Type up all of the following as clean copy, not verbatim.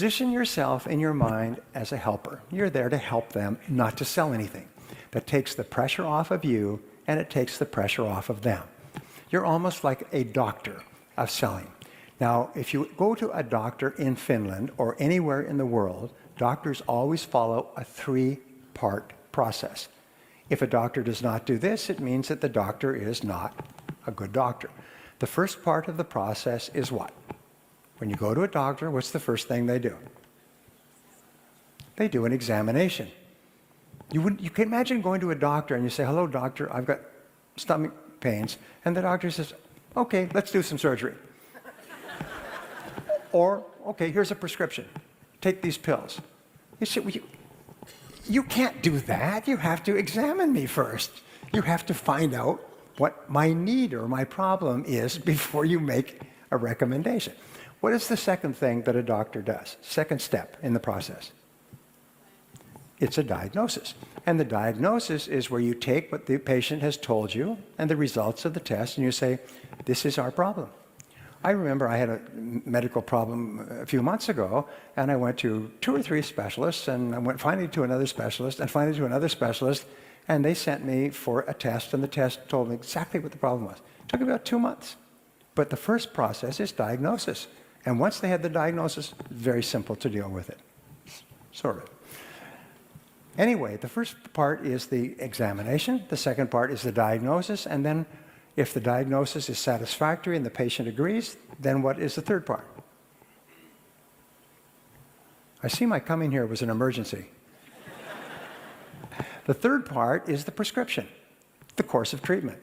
Position yourself in your mind as a helper. You're there to help them, not to sell anything. That takes the pressure off of you, and it takes the pressure off of them. You're almost like a doctor of selling. Now, if you go to a doctor in Finland or anywhere in the world, doctors always follow a three-part process. If a doctor does not do this, it means that the doctor is not a good doctor. The first part of the process is what? When you go to a doctor, what's the first thing they do? They do an examination. You can imagine going to a doctor and you say, "Hello, doctor, I've got stomach pains." And the doctor says, "Okay, let's do some surgery." Or, "Okay, here's a prescription. Take these pills." You say, well, you can't do that. You have to examine me first. You have to find out what my need or my problem is before you make a recommendation. What is the second thing that a doctor does? Second step in the process. It's a diagnosis. And the diagnosis is where you take what the patient has told you and the results of the test, and you say, "This is our problem." I remember I had a medical problem a few months ago, and I went to 2 or 3 specialists, and I went finally to another specialist, and finally to another specialist, and they sent me for a test, and the test told me exactly what the problem was. It took about 2 months. But the first process is diagnosis. And once they had the diagnosis, very simple to deal with it. Sort of. Anyway, the first part is the examination. The second part is the diagnosis. And then if the diagnosis is satisfactory and the patient agrees, then what is the third part? I see my coming here was an emergency. The third part is the prescription, the course of treatment.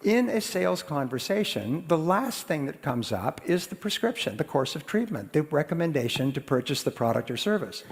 In a sales conversation, the last thing that comes up is the prescription, the course of treatment, the recommendation to purchase the product or service.